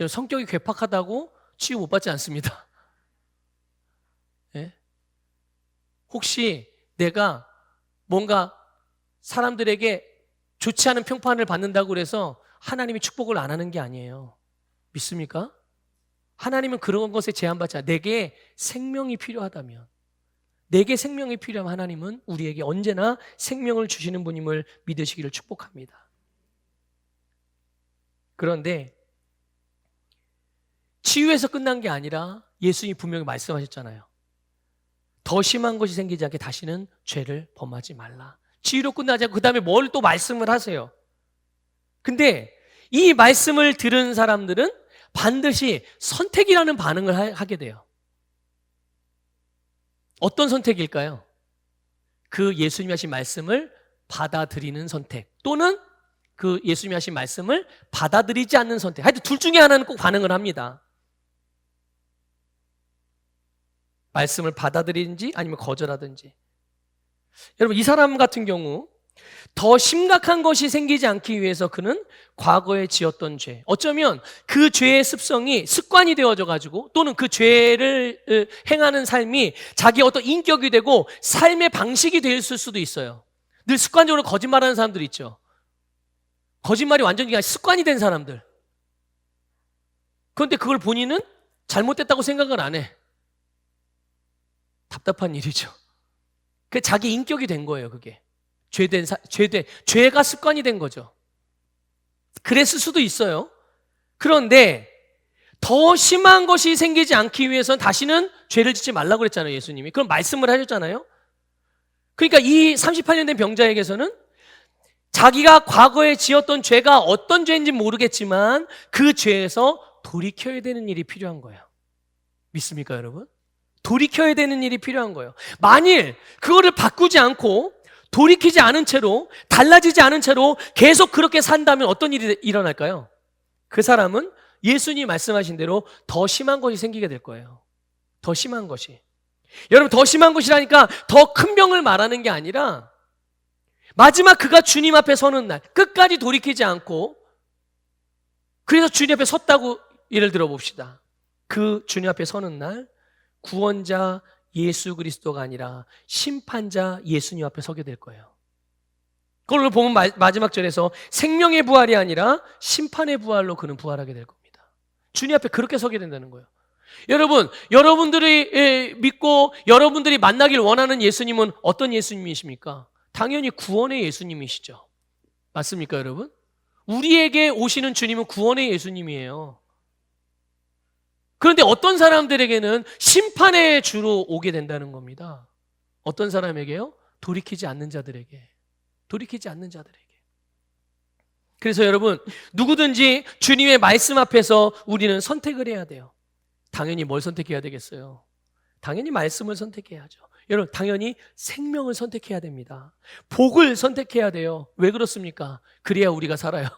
여러분, 성격이 괴팍하다고 치유 못 받지 않습니다. 네? 혹시 내가 뭔가 사람들에게 좋지 않은 평판을 받는다고 그래서 하나님이 축복을 안 하는 게 아니에요. 믿습니까? 하나님은 그런 것에 제한받지 않아요. 내게 생명이 필요하다면, 내게 생명이 필요하면 하나님은 우리에게 언제나 생명을 주시는 분임을 믿으시기를 축복합니다. 그런데 치유에서 끝난 게 아니라 예수님이 분명히 말씀하셨잖아요. 더 심한 것이 생기지 않게 다시는 죄를 범하지 말라. 치유로 끝나지 않고 그 다음에 뭘 또 말씀을 하세요. 근데 이 말씀을 들은 사람들은 반드시 선택이라는 반응을 하게 돼요. 어떤 선택일까요? 그 예수님이 하신 말씀을 받아들이는 선택, 또는 그 예수님이 하신 말씀을 받아들이지 않는 선택. 하여튼 둘 중에 하나는 꼭 반응을 합니다. 말씀을 받아들이든지 아니면 거절하든지. 여러분, 이 사람 같은 경우 더 심각한 것이 생기지 않기 위해서 그는 과거에 지었던 죄, 어쩌면 그 죄의 습성이 습관이 되어져 가지고, 또는 그 죄를 행하는 삶이 자기의 어떤 인격이 되고 삶의 방식이 되었을 수도 있어요. 늘 습관적으로 거짓말하는 사람들 있죠. 거짓말이 완전히 그냥 습관이 된 사람들. 그런데 그걸 본인은 잘못됐다고 생각을 안 해. 답답한 일이죠. 그 자기 인격이 된 거예요, 그게. 죄가 습관이 된 거죠. 그랬을 수도 있어요. 그런데 더 심한 것이 생기지 않기 위해서는 다시는 죄를 짓지 말라고 그랬잖아요, 예수님이. 그럼 말씀을 하셨잖아요. 그러니까 이 38년 된 병자에게서는 자기가 과거에 지었던 죄가 어떤 죄인지 모르겠지만 그 죄에서 돌이켜야 되는 일이 필요한 거예요. 믿습니까, 여러분? 돌이켜야 되는 일이 필요한 거예요. 만일 그거를 바꾸지 않고 돌이키지 않은 채로, 달라지지 않은 채로 계속 그렇게 산다면 어떤 일이 일어날까요? 그 사람은 예수님이 말씀하신 대로 더 심한 것이 생기게 될 거예요. 더 심한 것이. 여러분, 더 심한 것이라니까 더 큰 병을 말하는 게 아니라 마지막 그가 주님 앞에 서는 날, 끝까지 돌이키지 않고, 그래서 주님 앞에 섰다고 예를 들어 봅시다. 그 주님 앞에 서는 날 구원자 예수 그리스도가 아니라 심판자 예수님 앞에 서게 될 거예요. 그걸 보면 마지막 절에서 생명의 부활이 아니라 심판의 부활로 그는 부활하게 될 겁니다. 주님 앞에 그렇게 서게 된다는 거예요. 여러분, 여러분들이 믿고 여러분들이 만나길 원하는 예수님은 어떤 예수님이십니까? 당연히 구원의 예수님이시죠. 맞습니까, 여러분? 우리에게 오시는 주님은 구원의 예수님이에요. 그런데 어떤 사람들에게는 심판의 주로 오게 된다는 겁니다. 어떤 사람에게요? 돌이키지 않는 자들에게. 돌이키지 않는 자들에게. 그래서 여러분, 누구든지 주님의 말씀 앞에서 우리는 선택을 해야 돼요. 당연히 뭘 선택해야 되겠어요? 당연히 말씀을 선택해야죠. 여러분, 당연히 생명을 선택해야 됩니다. 복을 선택해야 돼요. 왜 그렇습니까? 그래야 우리가 살아요.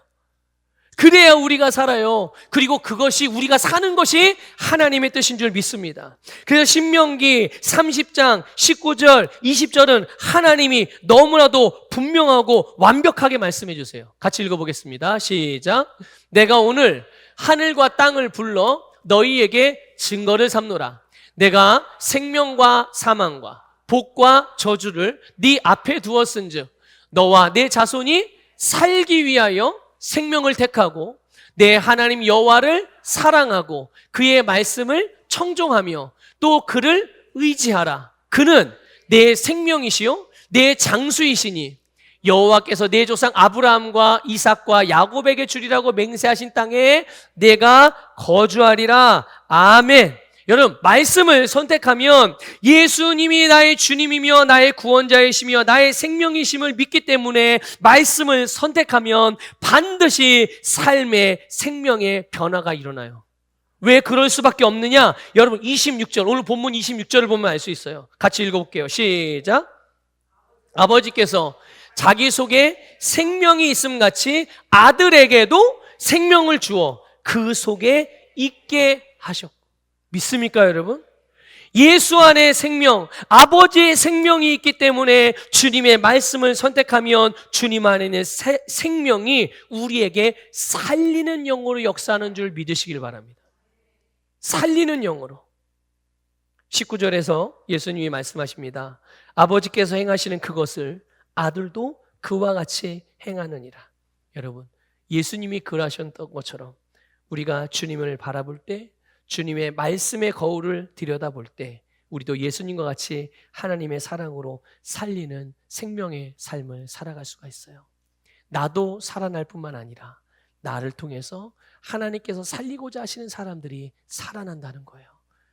그래야 우리가 살아요. 그리고 그것이, 우리가 사는 것이 하나님의 뜻인 줄 믿습니다. 그래서 신명기 30장 19절 20절은 하나님이 너무나도 분명하고 완벽하게 말씀해 주세요. 같이 읽어보겠습니다. 시작. 내가 오늘 하늘과 땅을 불러 너희에게 증거를 삼노라. 내가 생명과 사망과 복과 저주를 네 앞에 두었은즉 너와 내 자손이 살기 위하여 생명을 택하고 내 하나님 여호와를 사랑하고 그의 말씀을 청종하며 또 그를 의지하라. 그는 내 생명이시요 내 장수이시니 여호와께서 내 조상 아브라함과 이삭과 야곱에게 주리라고 맹세하신 땅에 내가 거주하리라. 아멘. 여러분, 말씀을 선택하면 예수님이 나의 주님이며 나의 구원자이시며 나의 생명이심을 믿기 때문에 말씀을 선택하면 반드시 삶의 생명의 변화가 일어나요. 왜 그럴 수밖에 없느냐? 여러분 26절, 오늘 본문 26절을 보면 알 수 있어요. 같이 읽어볼게요. 시작. 아버지께서 자기 속에 생명이 있음 같이 아들에게도 생명을 주어 그 속에 있게 하셨고. 믿습니까, 여러분? 예수 안에 생명, 아버지의 생명이 있기 때문에 주님의 말씀을 선택하면 주님 안에 있는 생명이 우리에게 살리는 영으로 역사하는 줄 믿으시길 바랍니다. 살리는 영으로. 19절에서 예수님이 말씀하십니다. 아버지께서 행하시는 그것을 아들도 그와 같이 행하느니라. 여러분, 예수님이 그러하셨던 것처럼 우리가 주님을 바라볼 때, 주님의 말씀의 거울을 들여다볼 때 우리도 예수님과 같이 하나님의 사랑으로 살리는 생명의 삶을 살아갈 수가 있어요. 나도 살아날 뿐만 아니라 나를 통해서 하나님께서 살리고자 하시는 사람들이 살아난다는 거예요.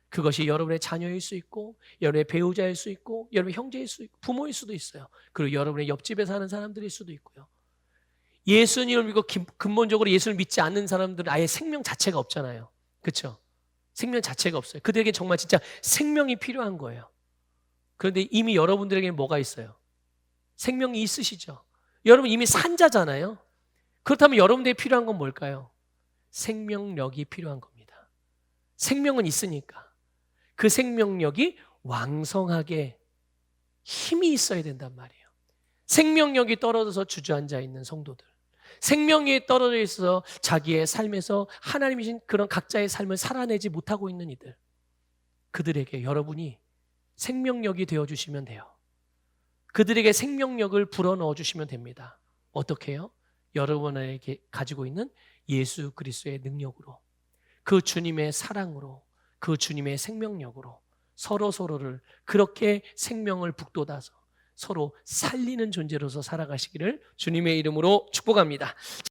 그것이 여러분의 자녀일 수 있고 여러분의 배우자일 수 있고 여러분의 형제일 수 있고 부모일 수도 있어요. 그리고 여러분의 옆집에 사는 사람들일 수도 있고요. 예수님을 믿고 근본적으로 예수를 믿지 않는 사람들은 아예 생명 자체가 없잖아요. 그렇죠? 생명 자체가 없어요. 그들에게 정말 진짜 생명이 필요한 거예요. 그런데 이미 여러분들에게는 뭐가 있어요? 생명이 있으시죠? 여러분 이미 산자잖아요. 그렇다면 여러분들에게 필요한 건 뭘까요? 생명력이 필요한 겁니다. 생명은 있으니까 그 생명력이 왕성하게 힘이 있어야 된단 말이에요. 생명력이 떨어져서 주저앉아 있는 성도들, 생명이 떨어져 있어서 자기의 삶에서 하나님이신 그런 각자의 삶을 살아내지 못하고 있는 이들, 그들에게 여러분이 생명력이 되어주시면 돼요. 그들에게 생명력을 불어넣어 주시면 됩니다. 어떻게 해요? 여러분에게 가지고 있는 예수 그리스도의 능력으로, 그 주님의 사랑으로, 그 주님의 생명력으로 서로를 그렇게 생명을 북돋아서 서로 살리는 존재로서 살아가시기를 주님의 이름으로 축복합니다.